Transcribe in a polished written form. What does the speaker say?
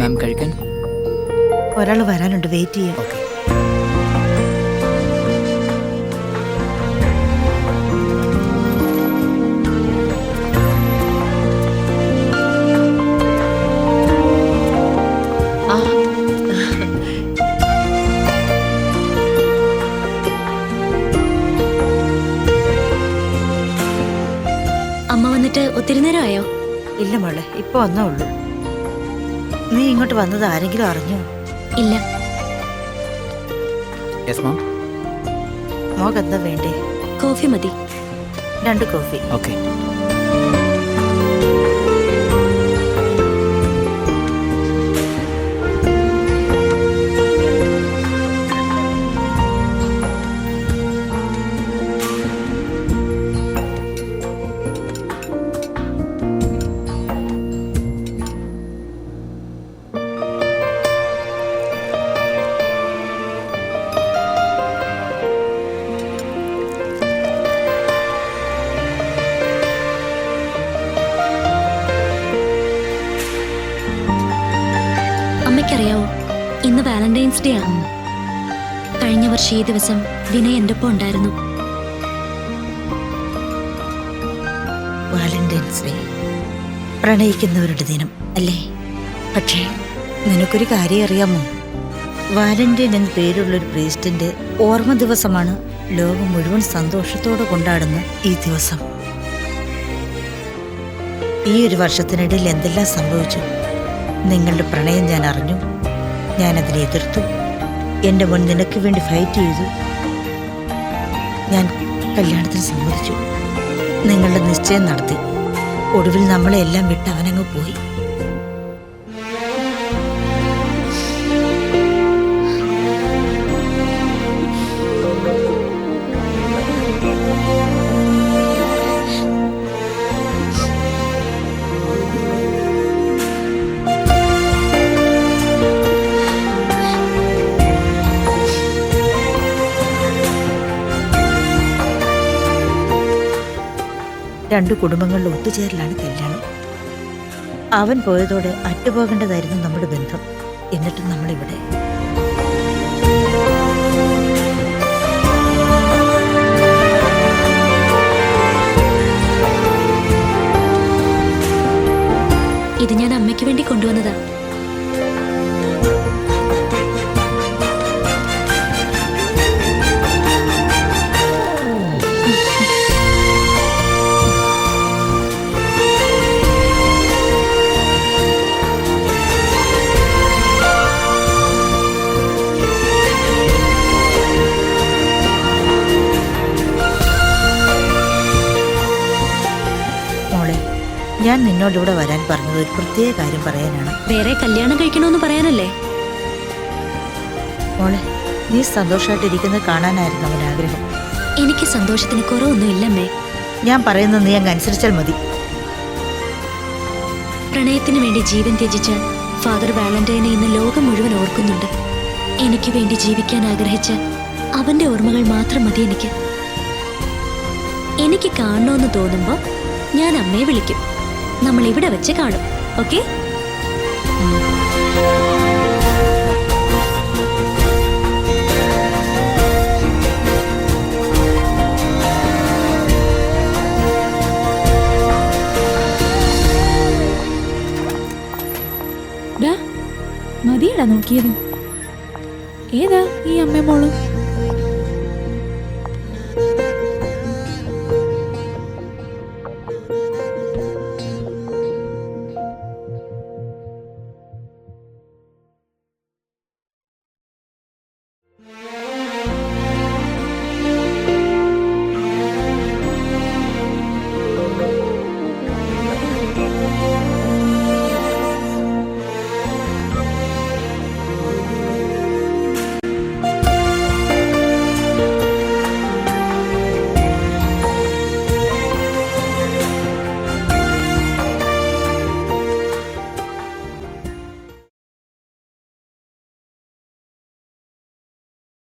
മാം കഴിക്കാൻ? ഒരാൾ വരാനുണ്ട്, വെയിറ്റ് ചെയ്യാം. ഓക്കെ. അമ്മ വന്നിട്ട് ഒത്തിരി നേരമായോ? ഇല്ല മോളെ, ഇപ്പൊ വന്നേ ഉള്ളൂ. നീ ഇങ്ങോട്ട് വന്നത് ആരെങ്കിലും അറിഞ്ഞോ? ഇല്ല. Yes ma'am. മോക്ക് എന്താ വേണ്ടേ? കോഫി മതി. 2 കോഫി. ഓക്കെ. അമ്മയ്ക്കറിയാവോ, ഇന്ന് വാലന്റൈൻസ് ഡേ ആണ്. കഴിഞ്ഞ വർഷം ഈ ദിവസം വിനയ് എൻ്റെ ഒപ്പം ഉണ്ടായിരുന്നു. വാലന്റൈൻസ് ഡേ പ്രണയിക്കുന്നവരുടെ ദിനം അല്ലേ? പക്ഷേ നിനക്കൊരു കാര്യം അറിയാമോ? വാലന്റൈൻ എന്ന പേരുള്ളൊരു പ്രീസ്റ്റിന്റെ ഓർമ്മ ദിവസമാണ് ലോകം മുഴുവൻ സന്തോഷത്തോടെ കൊണ്ടാടുന്ന ഈ ദിവസം. ഈ ഒരു വർഷത്തിനിടയിൽ എന്തെല്ലാം സംഭവിച്ചു? നിങ്ങളുടെ പ്രണയം ഞാൻ അറിഞ്ഞു, ഞാനതിനെ എതിർത്തു, എൻ്റെ മുൻ നിനക്ക് വേണ്ടി ഫൈറ്റ് ചെയ്തു, ഞാൻ കല്യാണത്തിന് സമ്മതിച്ചു, നിങ്ങളുടെ നിശ്ചയം നടത്തി. ഒടുവിൽ നമ്മളെ എല്ലാം വിട്ട് അവനങ്ങ് പോയി. രണ്ടു കുടുംബങ്ങളുടെ ഒത്തുചേരലാണ് കല്യാണം. അവൻ പോയതോടെ അറ്റുപോകേണ്ടതായിരുന്നു നമ്മുടെ ബന്ധം. എന്നിട്ടും നമ്മളിവിടെ. ഇത് ഞാൻ അമ്മയ്ക്ക് വേണ്ടി കൊണ്ടുവന്നതാ. ഞാൻ നിന്നോടിവിടെ വരാൻ പറഞ്ഞത് ഒരു പ്രത്യേക കാര്യം പറയാനാണ്. വേറെ കല്യാണം കഴിക്കണമെന്ന് പറയാനല്ലേ? മോളെ, നീ സന്തോഷമായിട്ടിരിക്കുന്നത് കാണാനായിരുന്നു അവൻ ആഗ്രഹം. എനിക്ക് സന്തോഷത്തിന് കുറവൊന്നും ഇല്ലമ്മേ. ഞാൻ പറയുന്നത് നീ അങ്ങ് അനുസരിച്ചാൽ മതി. പ്രണയത്തിന് വേണ്ടി ജീവൻ ത്യജിച്ച ഫാദർ വാലന്റൈനെ ഇന്ന് ലോകം മുഴുവൻ ഓർക്കുന്നുണ്ട്. എനിക്ക് വേണ്ടി ജീവിക്കാൻ ആഗ്രഹിച്ച അവന്റെ ഓർമ്മകൾ മാത്രം മതി എനിക്ക്. എനിക്ക് കാണണമെന്ന് തോന്നുമ്പോ ഞാൻ അമ്മയെ വിളിക്കും. നമ്മൾ ഇവിടെ വെച്ച് കാണും. ഓക്കെ? മതിയടാ നോക്കിയത്. ഏതാ ഈ അമ്മ മോളും?